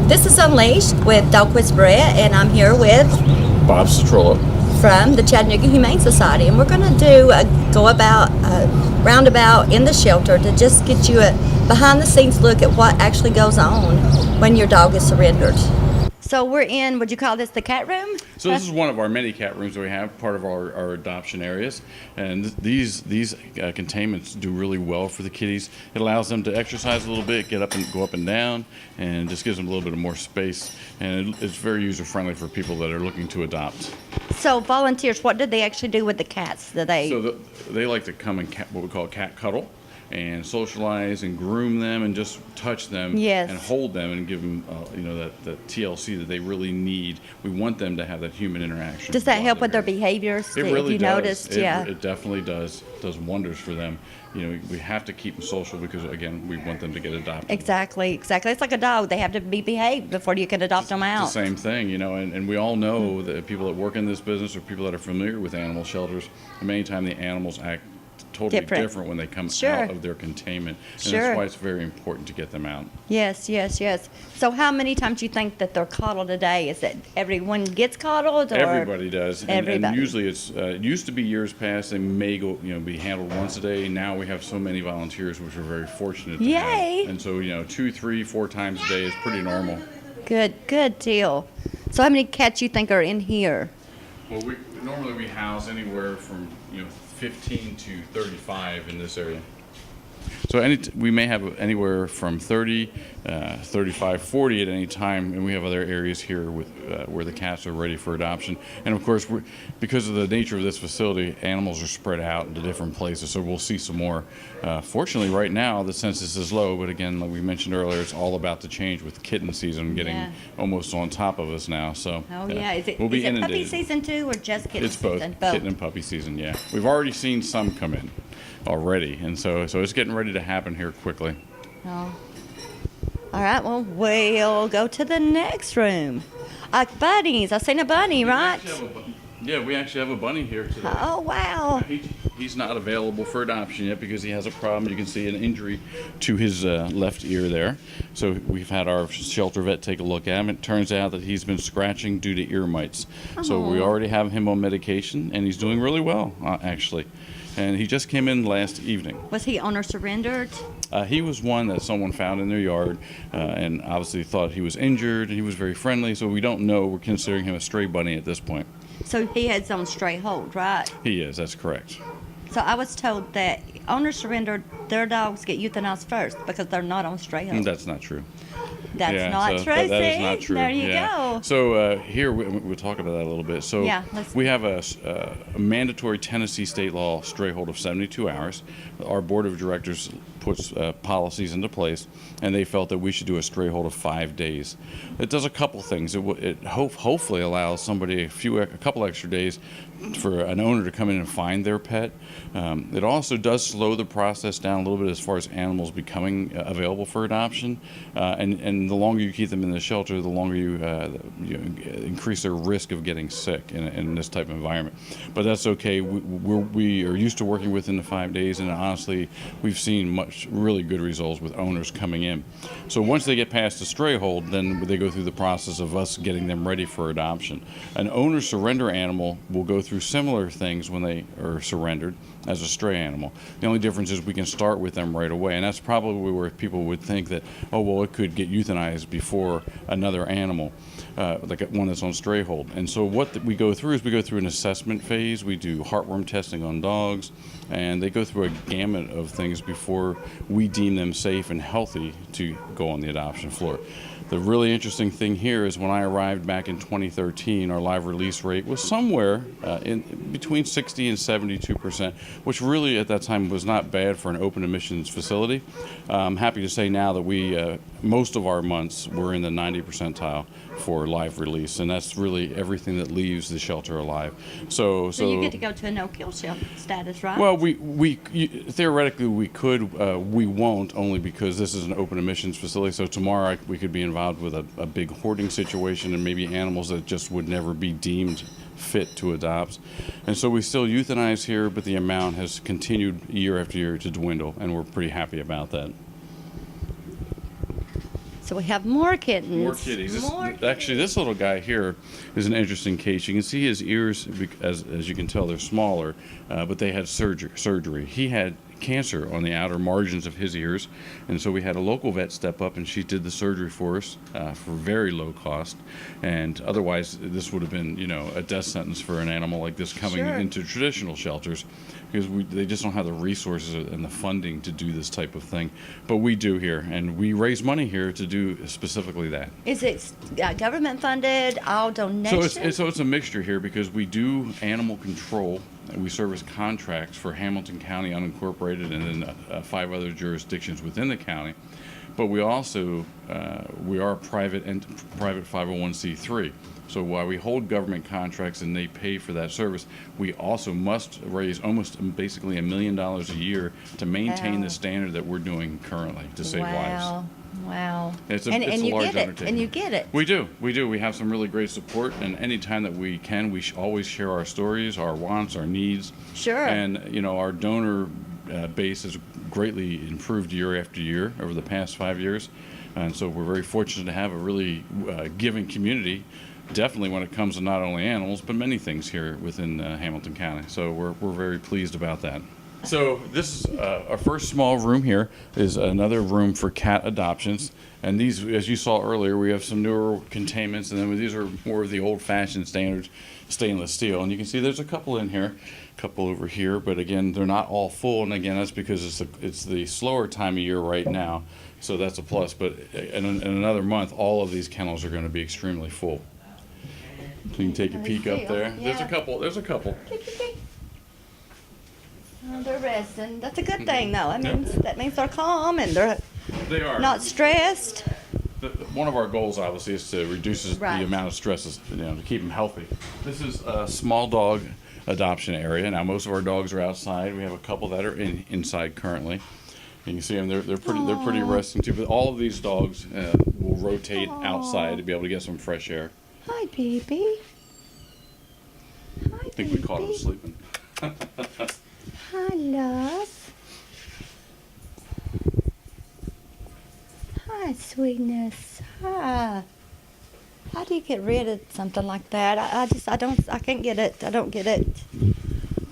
This is Unleashed with Dog Whisperer, and I'm here with Bob Citrullo from the Chattanooga Humane Society, and we're going to do a roundabout in the shelter to just get you a behind-the-scenes look at what actually goes on when your dog is surrendered. So we're in, would you call this the cat room? So this is one of our many cat rooms that we have, part of our adoption areas. And these containments do really well for the kitties. It allows them to exercise a little bit, go up and down, and just gives them a little bit of more space. And it's very user-friendly for people that are looking to adopt. So volunteers, what did they actually do with the cats? They like to come and what we call cat cuddle, and socialize and groom them and just touch them and hold them and give them that TLC that they really need. We want them to have that human interaction. Does that help with their behaviors? It really does. Noticed? It definitely does wonders for them. We have to keep them social because, again, we want them to get adopted. Exactly. It's like a dog. They have to be behaved before you can adopt them out. It's the same thing, and we all know that people that work in this business or people that are familiar with animal shelters, many times the animals act totally different when they come out of their containment. And that's why it's very important to get them out. Yes. So how many times do you think that they're coddled a day? Is that everyone gets coddled? Or? Everybody does. Everybody. And usually it used to be years past, they may be handled once a day. Now we have so many volunteers, which we're very fortunate to have. And so, 2, 3, 4 times a day is pretty normal. Good deal. So how many cats you think are in here? Well, normally we house anywhere from 15 to 35 in this area. So we may have anywhere from 30, 35, 40 at any time, and we have other areas here with where the cats are ready for adoption. And of course, because of the nature of this facility, animals are spread out into different places, so we'll see some more. Fortunately, right now, the census is low, but again, like we mentioned earlier, it's all about to change with kitten season getting almost on top of us now. So we'll be inundated. Puppy season too, or just kitten season? It's both, kitten and puppy season, yeah. We've already seen some come in already, and so it's getting ready to happen here quickly. Oh. All right, well, we'll go to the next room. Bunnies. I've seen a bunny, right? We actually have a bunny here today. Oh, wow. He's not available for adoption yet because he has a problem. You can see an injury to his left ear there. So we've had our shelter vet take a look at him. It turns out that he's been scratching due to ear mites. So we already have him on medication, and he's doing really well, actually. And he just came in last evening. Was he owner surrendered? He was one that someone found in their yard and obviously thought he was injured, and he was very friendly, so we don't know. We're considering him a stray bunny at this point. So he had his own stray hold, right? He is, that's correct. So I was told that owners surrendered, their dogs get euthanized first because they're not on stray hold. That's not true. That's not true. That is not true. There you go. So here we'll talk about that a little bit. So we have a mandatory Tennessee state law stray hold of 72 hours. Our board of directors puts policies into place, and they felt that we should do a stray hold of 5 days. It does a couple things. It hopefully allows somebody a couple extra days for an owner to come in and find their pet. It also does slow the process down a little bit as far as animals becoming available for adoption, and the longer you keep them in the shelter, the longer you increase their risk of getting sick in this type of environment. But that's okay. We are used to working within the 5 days, and honestly, we've seen really good results with owners coming in. So once they get past the stray hold, then they go through the process of us getting them ready for adoption. An owner surrender animal will go through similar things when they are surrendered as a stray animal. The only difference is we can start with them right away, and that's probably where people would think that, oh, well, it could get euthanized before another animal, like one that's on stray hold. And so what we go through is we go through an assessment phase. We do heartworm testing on dogs, and they go through a gamut of things before we deem them safe and healthy to go on the adoption floor. The really interesting thing here is when I arrived back in 2013, our live release rate was somewhere in between 60 and 72%, which really at that time was not bad for an open admissions facility. I'm happy to say now that most of our months were in the 90 percentile for live release, and that's really everything that leaves the shelter alive. So you get to go to a no-kill status, right? Well, theoretically we could. We won't, only because this is an open admissions facility. So tomorrow we could be involved with a big hoarding situation and maybe animals that just would never be deemed fit to adopt. And so we still euthanize here, but the amount has continued year after year to dwindle, and we're pretty happy about that. So we have more kittens. More kitties. More Actually, this little guy here is an interesting case. You can see his ears, as you can tell, they're smaller, but they had surgery. He had cancer on the outer margins of his ears, and so we had a local vet step up, and she did the surgery for us for very low cost. And otherwise, this would have been, a death sentence for an animal like this coming into traditional shelters, because they just don't have the resources and the funding to do this type of thing. But we do here, and we raise money here to do specifically that. Is it government funded, all donations? So it's a mixture here, because we do animal control. We service contracts for Hamilton County unincorporated and then 5 other jurisdictions within the county. But we also we are a private 501c3. So while we hold government contracts and they pay for that service, we also must raise almost basically $1 million a year to maintain the standard that we're doing currently to save lives. Wow. It's a large undertaking. And you get it. We do. We have some really great support, and anytime that we can, we always share our stories, our wants, our needs. Sure. And, our donor base has greatly improved year after year over the past 5 years. And so we're very fortunate to have a really giving community, definitely when it comes to not only animals, but many things here within Hamilton County. So we're very pleased about that. So this is our first small room here is another room for cat adoptions. And these, as you saw earlier, we have some newer containments, and then these are more of the old-fashioned standard stainless steel. And you can see there's a couple in here, a couple over here, but again, they're not all full. And again, that's because it's the slower time of year right now, so that's a plus. But in another month, all of these kennels are going to be extremely full. You can take a peek up there. Yeah. There's a couple. Oh, they're resting. That's a good thing, though. That means they're calm and They are not stressed. One of our goals, obviously, is to reduce the amount of stresses, to keep them healthy. This is a small dog adoption area. Now, most of our dogs are outside. We have a couple that are inside currently. You can see them; they're pretty resting too. But all of these dogs will rotate outside to be able to get some fresh air. Hi, baby. I think we caught him sleeping. Hi, love. Hi, sweetness. Hi. How do you get rid of something like that? I can't get it. I don't get it.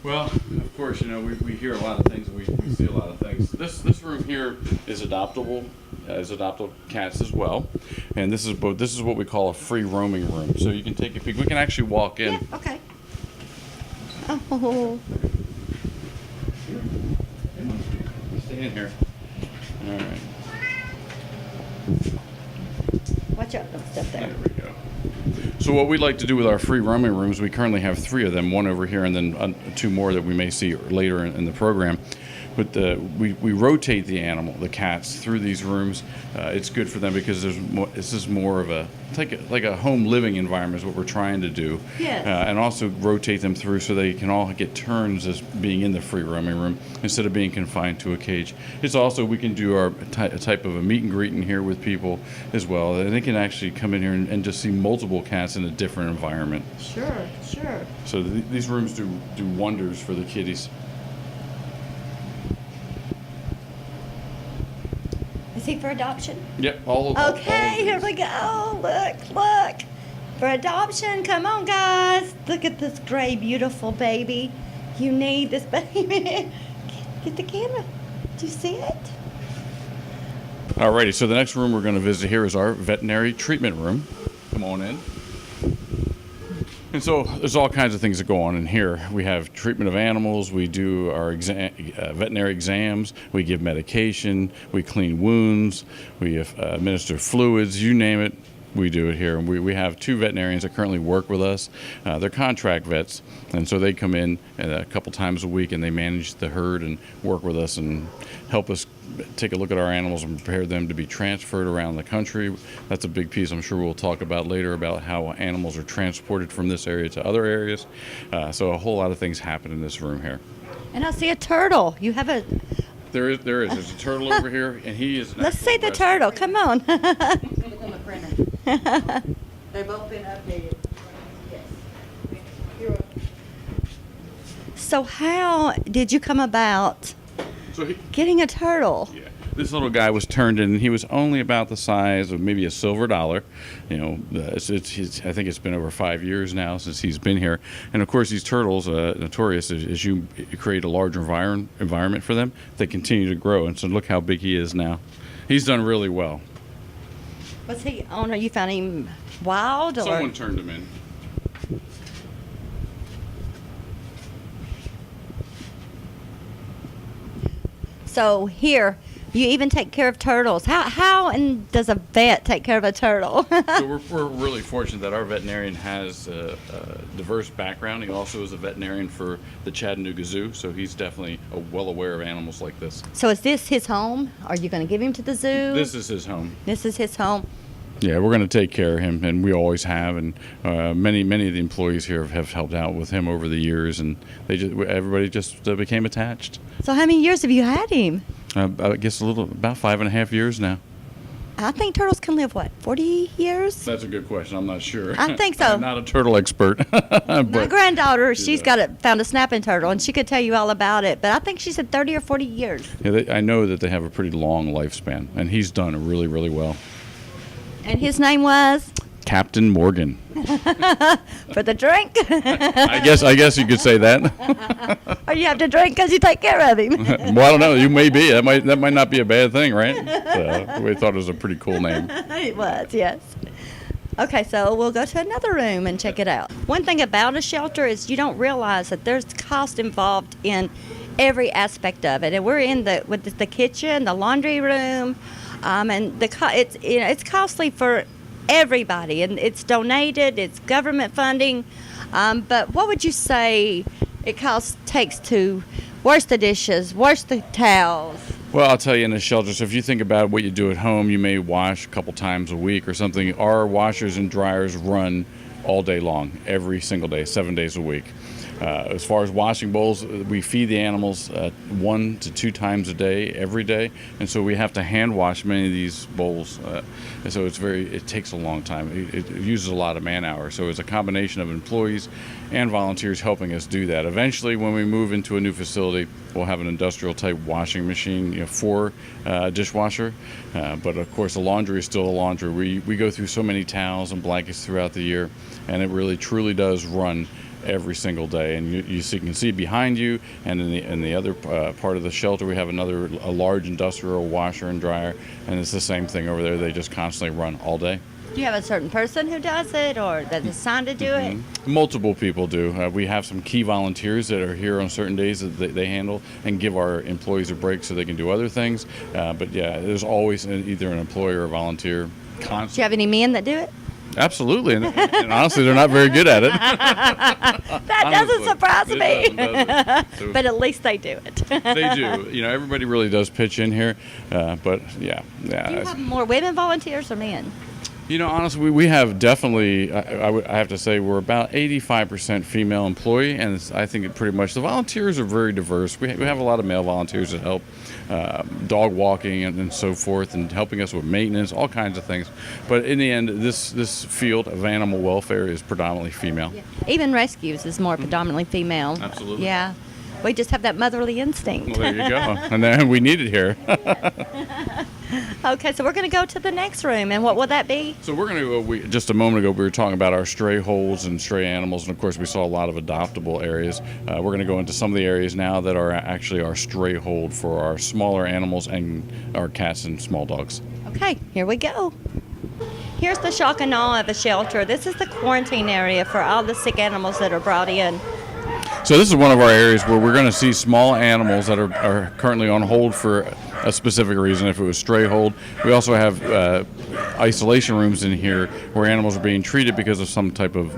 Well, of course, we hear a lot of things. We see a lot of things. This room here is adoptable, is adoptable cats as well, and this is what we call a free roaming room. So you can take a peek. We can actually walk in. Yeah. Okay. Oh. Stay in here. All right. Watch out, don't step there. There we go. So what we like to do with our free roaming rooms, we currently have 3 of them, one over here and then 2 more that we may see later in the program. But we rotate the cats through these rooms. It's good for them because this is more of like a home living environment is what we're trying to do. Yes. And also rotate them through so they can all get turns as being in the free roaming room instead of being confined to a cage. It's also, we can do a type of a meet and greet in here with people as well. And they can actually come in here and just see multiple cats in a different environment. Sure. So these rooms do wonders for the kitties. Is he for adoption? Yep, all of Okay, here we go. Look. For adoption. Come on, guys. Look at this gray, beautiful baby. You need this baby. Get the camera. Do you see it? Alrighty, so the next room we're going to visit here is our veterinary treatment room. Come on in. And so there's all kinds of things that go on in here. We have treatment of animals, we do our veterinary exams, we give medication, we clean wounds, we administer fluids, you name it, we do it here. And we have 2 veterinarians that currently work with us. They're contract vets, and so they come in a couple times a week and they manage the herd and work with us and help us take a look at our animals and prepare them to be transferred around the country. That's a big piece I'm sure we'll talk about later about how animals are transported from this area to other areas. So a whole lot of things happen in this room here. And I see a turtle. You have a... There is. There's a turtle over here, and he is... Let's see the turtle. Come on. They've both been updated. Yes. So how did you come about getting a turtle? Yeah. This little guy was turned in, and he was only about the size of maybe a silver dollar. You know, I think it's been over 5 years now since he's been here. And of course, these turtles, notorious as you create a large environment for them, they continue to grow. And so look how big he is now. He's done really well. Was he owner? You found him wild, or Someone turned him in. so here? You even take care of turtles. How and does a vet take care of a turtle? So we're really fortunate that our veterinarian has a diverse background. He also is a veterinarian for the Chattanooga Zoo, so he's definitely well aware of animals like this. So is this his home? Are you going to give him to the zoo? This is his home. This is his home. Yeah, we're going to take care of him, and we always have. And many of the employees here have helped out with him over the years, and everybody just became attached. So how many years have you had him? I guess about 5.5 years now. I think turtles can live, what, 40 years? That's a good question. I'm not sure. I think so. I'm not a turtle expert. My granddaughter, she's found a snapping turtle, and she could tell you all about it. But I think she said 30 or 40 years. Yeah, I know that they have a pretty long lifespan, and he's done really, really well. And his name was? Captain Morgan. For the drink? I guess you could say that. Or you have to drink because you take care of him. Well, I don't know. You may be. That might not be a bad thing, right? So we thought it was a pretty cool name. It was, yes. Okay, so we'll go to another room and check it out. One thing about a shelter is you don't realize that there's cost involved in every aspect of it. And we're in with the kitchen, the laundry room, and it's costly for everybody, and it's donated, it's government funding. But what would you say it takes to wash the dishes, wash the towels? Well, I'll tell you, in the shelter, so if you think about what you do at home, you may wash a couple times a week or something. Our washers and dryers run all day long, every single day, 7 days a week. As far as washing bowls, we feed the animals 1 to 2 times a day, every day, and so we have to hand wash many of these bowls. And so it takes a long time. It uses a lot of man hours. So it's a combination of employees and volunteers helping us do that. Eventually, when we move into a new facility, we'll have an industrial type washing machine, for dishwasher. But of course, the laundry is still a laundry. We go through so many towels and blankets throughout the year, and it really truly does run every single day. And you can see behind you, and in the other part of the shelter, we have a large industrial washer and dryer, and it's the same thing over there. They just constantly run all day. Do you have a certain person who does it, or that's assigned to do it? Multiple people do. We have some key volunteers that are here on certain days that they handle and give our employees a break so they can do other things. But yeah, there's always either an employee or a volunteer. Do you have any men that do it? Absolutely, and honestly, they're not very good at it. That doesn't surprise me. Doesn't. But at least they do it. They do. Everybody really does pitch in here. But yeah. Do you have more women volunteers or men? Honestly, we have definitely, I have to say, we're about 85% female employee, and I think pretty much the volunteers are very diverse. We have a lot of male volunteers that help dog walking and so forth, and helping us with maintenance, all kinds of things. But in the end, this field of animal welfare is predominantly female. Yeah. Even rescues is more predominantly female. Absolutely. Yeah. We just have that motherly instinct. Well, there you go. And then we need it here. Okay, so we're going to go to the next room, and what will that be? So we're going to just a moment ago, we were talking about our stray holds and stray animals, and of course we saw a lot of adoptable areas. We're going to go into some of the areas now that are actually our stray hold for our smaller animals and our cats and small dogs. Okay, here we go. Here's the shock and awe of a shelter. This is the quarantine area for all the sick animals that are brought in. So this is one of our areas where we're going to see small animals that are currently on hold for a specific reason, if it was stray hold. We also have isolation rooms in here where animals are being treated because of some type of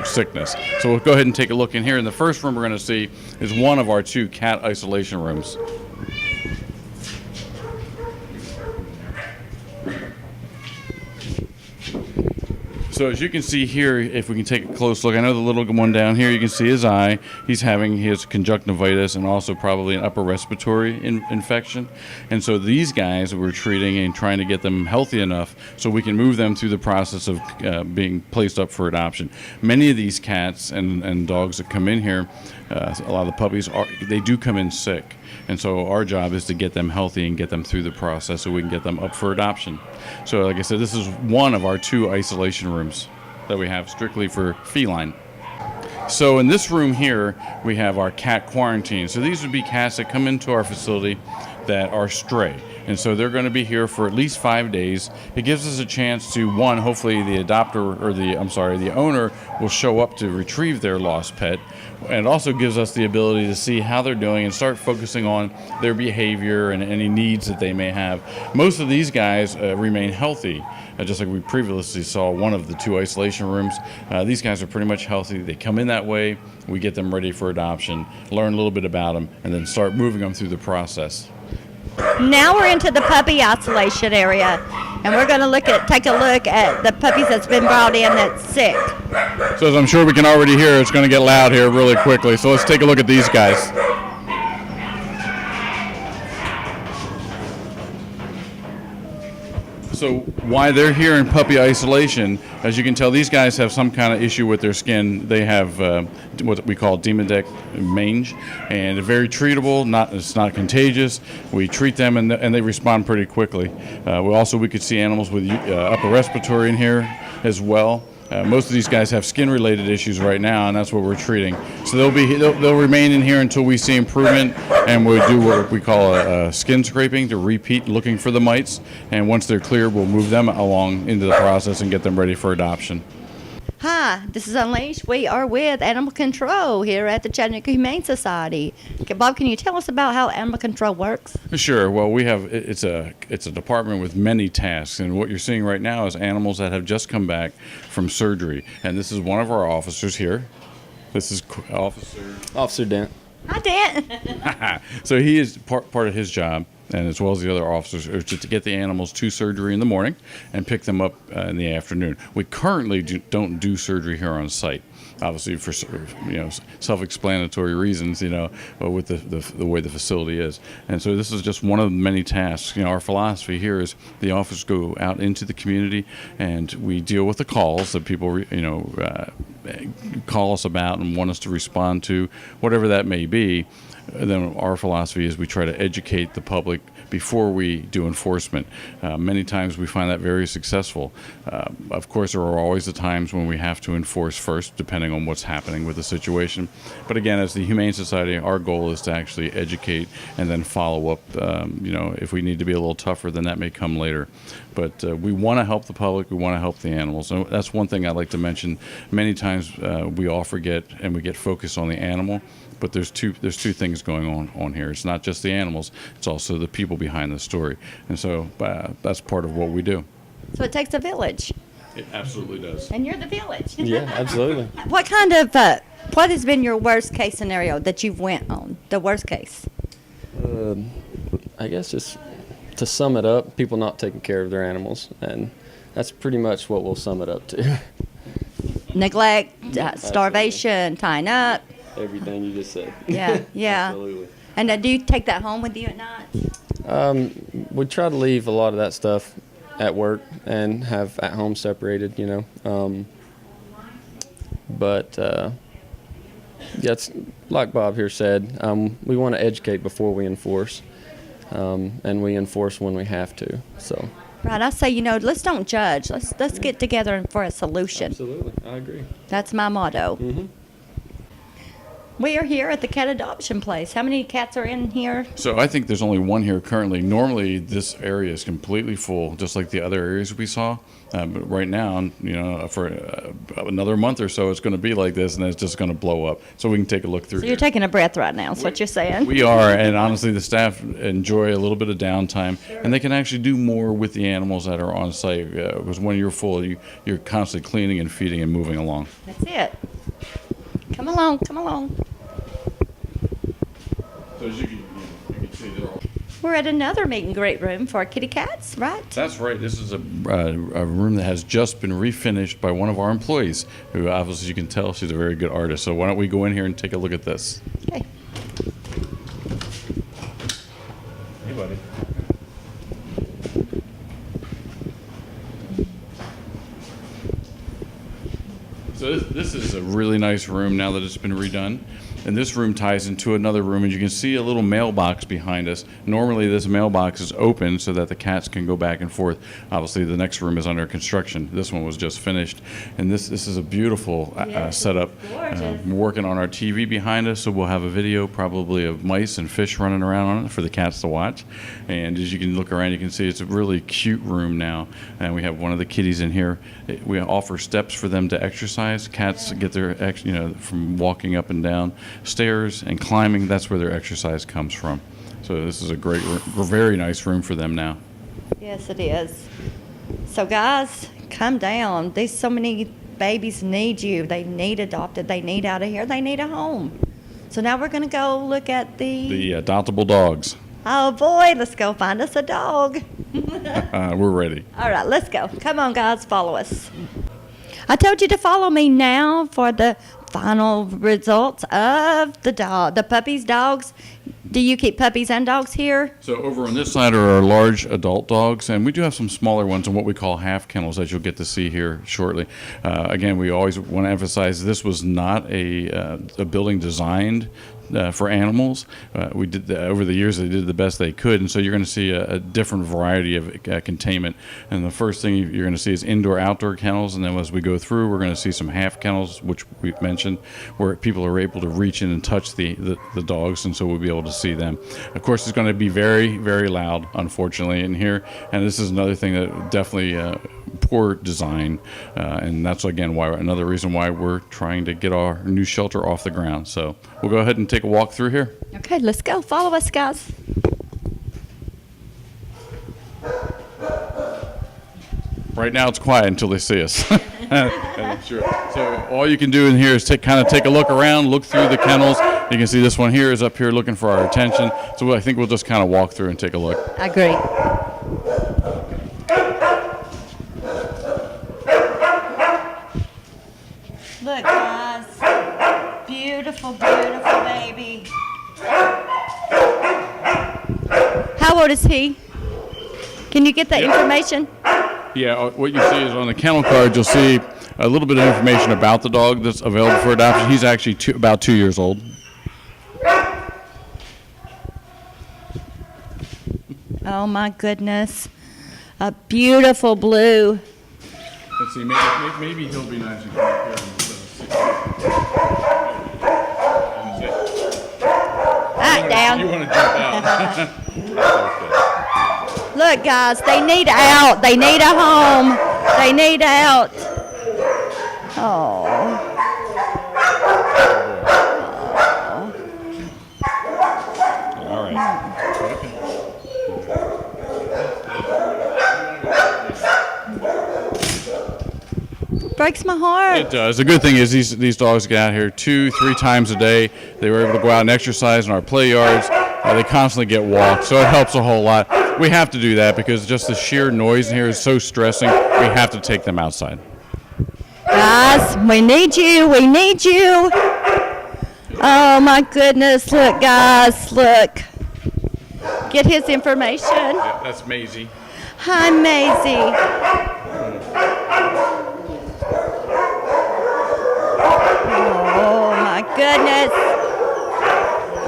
sickness. So we'll go ahead and take a look in here. And the first room we're going to see is one of our 2 cat isolation rooms. So as you can see here, if we can take a close look, I know the little one down here, you can see his eye. He has conjunctivitis and also probably an upper respiratory infection. And so these guys we're treating and trying to get them healthy enough so we can move them through the process of being placed up for adoption. Many of these cats and dogs that come in here, a lot of the puppies, they do come in sick. And so our job is to get them healthy and get them through the process so we can get them up for adoption. So like I said, this is one of our 2 isolation rooms that we have strictly for feline. So in this room here, we have our cat quarantine. So these would be cats that come into our facility that are stray. And so they're going to be here for at least 5 days. It gives us a chance to, one, hopefully the adopter or the owner will show up to retrieve their lost pet. And it also gives us the ability to see how they're doing and start focusing on their behavior and any needs that they may have. Most of these guys remain healthy. Just like we previously saw one of the 2 isolation rooms. These guys are pretty much healthy. They come in that way. We get them ready for adoption, learn a little bit about them, and then start moving them through the process. Now we're into the puppy isolation area, and we're going to take a look at the puppies that's been brought in that's sick. So as I'm sure we can already hear, it's going to get loud here really quickly. So let's take a look at these guys. So why they're here in puppy isolation, as you can tell, these guys have some kind of issue with their skin. They have what we call Demodex mange, and they're very treatable. It's not contagious. We treat them, and they respond pretty quickly. We could see animals with upper respiratory in here as well. Most of these guys have skin-related issues right now, and that's what we're treating. So they'll remain in here until we see improvement, and we'll do what we call a skin scraping to repeat looking for the mites. And once they're clear, we'll move them along into the process and get them ready for adoption. Hi, this is Unleashed. We are with Animal Control here at the Chattanooga Humane Society. Okay, Bob, can you tell us about how Animal Control works? Sure. Well, it's a department with many tasks, and what you're seeing right now is animals that have just come back from surgery. And this is one of our officers here. This is Officer Dent. Hi, Dan. So he is part of his job, and as well as the other officers, are to get the animals to surgery in the morning and pick them up in the afternoon. We currently don't do surgery here on site, obviously for self-explanatory reasons, with the way the facility is. And so this is just one of the many tasks. Our philosophy here is the officers go out into the community and we deal with the calls that people call us about and want us to respond to, whatever that may be. Then our philosophy is we try to educate the public before we do enforcement. Many times we find that very successful. Of course, there are always the times when we have to enforce first, depending on what's happening with the situation. But again, as the Humane Society, our goal is to actually educate and then follow up. If we need to be a little tougher, then that may come later. But we want to help the public. We want to help the animals. And that's one thing I'd like to mention. Many times we all forget and we get focused on the animal. But there's two things going on here. It's not just the animals; it's also the people behind the story, and so that's part of what we do. So it takes a village. It absolutely does. And you're the village. Yeah, absolutely. What has been your worst case scenario that you've went on? The worst case. I guess just to sum it up, people not taking care of their animals, and that's pretty much what we'll sum it up to. Neglect, starvation, tying up. Everything you just said. Yeah. Absolutely. And do you take that home with you at night? We try to leave a lot of that stuff at work and have at home separated, But it's like Bob here said, we want to educate before we enforce, and we enforce when we have to. So. Right, I say, let's don't judge. Let's get together for a solution. Absolutely, I agree. That's my motto. Mm-hmm. We are here at the cat adoption place. How many cats are in here? So I think there's only one here currently. Normally this area is completely full, just like the other areas we saw. But right now, for another month or so, it's going to be like this, and it's just going to blow up. So we can take a look through. So you're taking a breath right now. Is what you're saying? We are, and honestly, the staff enjoy a little bit of downtime, and they can actually do more with the animals that are on site. Because when you're full, you're constantly cleaning and feeding and moving along. That's it. Come along. So as you can see, they're all. We're at another meet and greet room for kitty cats, right? That's right. This is a room that has just been refinished by one of our employees, who obviously you can tell she's a very good artist. So why don't we go in here and take a look at this? Okay. Hey, buddy. So this is a really nice room now that it's been redone. And this room ties into another room, and you can see a little mailbox behind us. Normally this mailbox is open so that the cats can go back and forth. Obviously the next room is under construction. This one was just finished. And this is a beautiful setup. We're working on our TV behind us, so we'll have a video probably of mice and fish running around on it for the cats to watch. And as you can look around, you can see it's a really cute room now. And we have one of the kitties in here. We offer steps for them to exercise. Cats get their, from walking up and down stairs and climbing. That's where their exercise comes from. So this is a great, very nice room for them now. Yes, it is. So guys, come down. There's so many babies need you. They need adopted. They need out of here. They need a home. So now we're going to go look at the adoptable dogs. Oh boy, let's go find us a dog. We're ready. All right, let's go. Come on, guys, follow us. I told you to follow me now for the final results of the puppies, dogs. Do you keep puppies and dogs here? So over on this side are our large adult dogs, and we do have some smaller ones and what we call half kennels, as you'll get to see here shortly. Again, we always want to emphasize this was not a building designed for animals. We did over the years, they did the best they could, and so you're going to see a different variety of containment. And the first thing you're going to see is indoor-outdoor kennels, and then as we go through, we're going to see some half kennels, which we've mentioned, where people are able to reach in and touch the dogs, and so we'll be able to see them. Of course, it's going to be very, very loud, unfortunately, in here, and this is another thing that definitely poor design, and that's again another reason why we're trying to get our new shelter off the ground. So we'll go ahead and take a walk through here. Okay, let's go. Follow us, guys. Right now it's quiet until they see us. Sure. So all you can do in here is kind of take a look around, look through the kennels. You can see this one here is up here looking for our attention. So I think we'll just kind of walk through and take a look. I agree. Look, guys. Beautiful, beautiful baby. How old is he? Can you get that information? Yeah, what you see is on the kennel card, you'll see a little bit of information about the dog that's available for adoption. He's actually about 2 years old. Oh, my goodness. A beautiful blue. Let's see, maybe he'll be nice and come up here instead of Down. You want to jump out. Okay. Look, guys, they need out. They need a home. They need out. Oh. All right. Okay. Breaks my heart. It does. The good thing is these dogs get out here 2-3 times a day. They were able to go out and exercise in our play yards. They constantly get walked, so it helps a whole lot. We have to do that because just the sheer noise in here is so stressing. We have to take them outside. Guys, we need you. We need you. Oh, my goodness. Look, guys. Look. Get his information. Yeah, that's Maisie. Hi, Maisie. Oh, my goodness.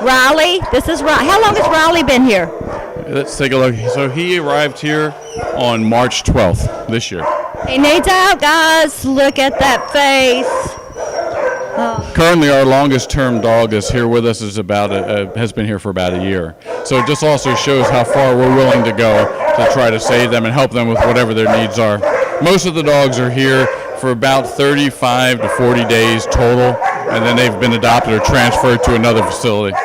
Riley, this is Riley. How long has Riley been here? Let's take a look. So he arrived here on March 12th this year. He needs out, guys. Look at that face. Oh. Currently, our longest-term dog is here with us. Has been here for about a year. So it just also shows how far we're willing to go to try to save them and help them with whatever their needs are. Most of the dogs are here for about 35 to 40 days total, and then they've been adopted or transferred to another facility.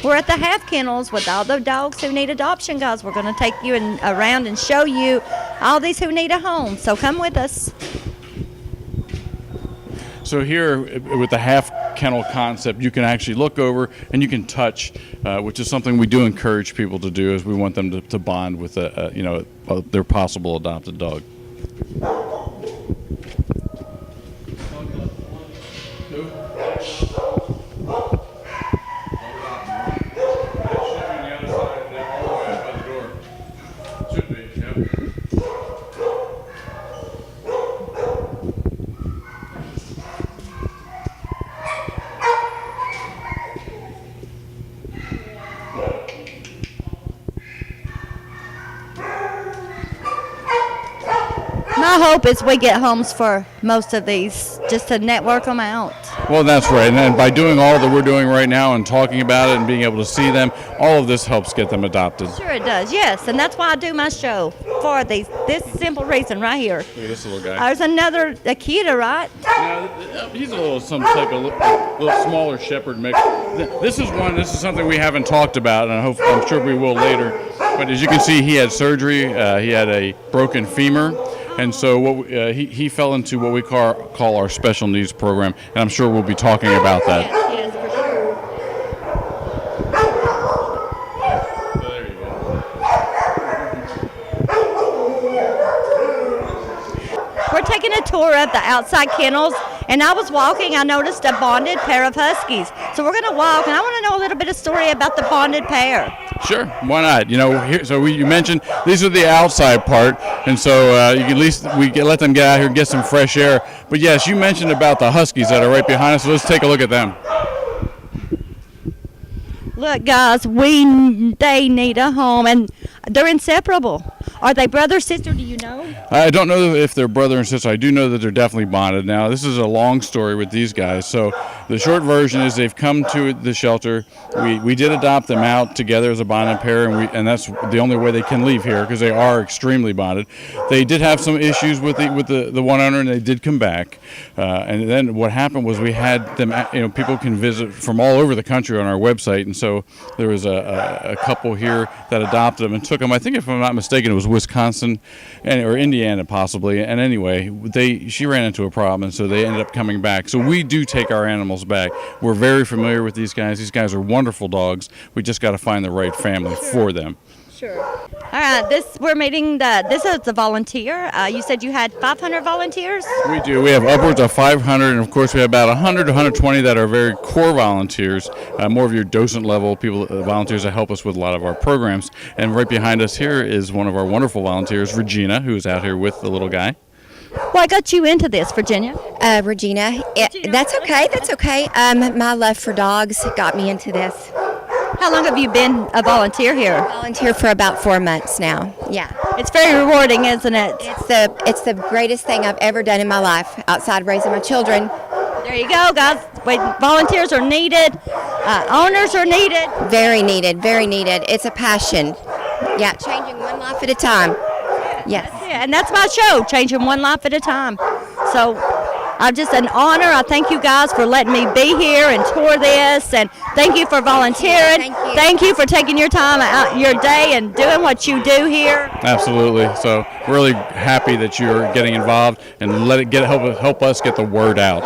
We're at the half kennels with all the dogs who need adoption, guys. We're going to take you around and show you all these who need a home. So come with us. So here, with the half kennel concept, you can actually look over and you can touch, which is something we do encourage people to do, as we want them to bond with their possible adopted dog. hope is we get homes for most of these, just to network them out. Well, that's right. And then by doing all that we're doing right now and talking about it and being able to see them, all of this helps get them adopted. Sure it does, yes. And that's why I do my show, for this simple reason right here. Look at this little guy. There's another Akita, right? Yeah, he's a little some type of little smaller shepherd mix. This is something we haven't talked about, and I'm sure we will later. But as you can see, he had surgery. He had a broken femur, and so he fell into what we call our special needs program, and I'm sure we'll be talking about that. Yes, for sure. So there you go. We're taking a tour of the outside kennels, and I was walking, I noticed a bonded pair of huskies. So we're going to walk, and I want to know a little bit of story about the bonded pair. Sure, why not? You mentioned these are the outside part, and so you can at least let them get out here and get some fresh air. But yes, you mentioned about the huskies that are right behind us, so let's take a look at them. Look, guys, they need a home, and they're inseparable. Are they brother, sister, do you know? I don't know if they're brother and sister. I do know that they're definitely bonded. Now, this is a long story with these guys. So the short version is they've come to the shelter. We did adopt them out together as a bonded pair, and that's the only way they can leave here because they are extremely bonded. They did have some issues with the one owner, and they did come back. And then what happened was we had them, people can visit from all over the country on our website, and so there was a couple here that adopted them and took them. I think, if I'm not mistaken, it was Wisconsin or Indiana possibly. And anyway, she ran into a problem, and so they ended up coming back. So we do take our animals back. We're very familiar with these guys. These guys are wonderful dogs. We just got to find the right family for them. Sure. All right, this is the volunteer. You said you had 500 volunteers? We do. We have upwards of 500, and of course we have about 100 to 120 that are very core volunteers, more of your docent level people, volunteers that help us with a lot of our programs. And right behind us here is one of our wonderful volunteers, Regina, who is out here with the little guy. What got you into this, Virginia? Regina. That's okay. That's okay. My love for dogs got me into this. How long have you been a volunteer here? Volunteer for about 4 months now. Yeah. It's very rewarding, isn't it? It's the greatest thing I've ever done in my life outside of raising my children. There you go, guys. Volunteers are needed. Owners are needed. Very needed. Very needed. It's a passion. Yeah, changing one life at a time. Yes. Yeah, and that's my show, changing one life at a time. So I'm just an honor. I thank you guys for letting me be here and tour this, and thank you for volunteering. Thank you. Thank you for taking your time out your day and doing what you do here. Absolutely. So really happy that you're getting involved and help us get the word out.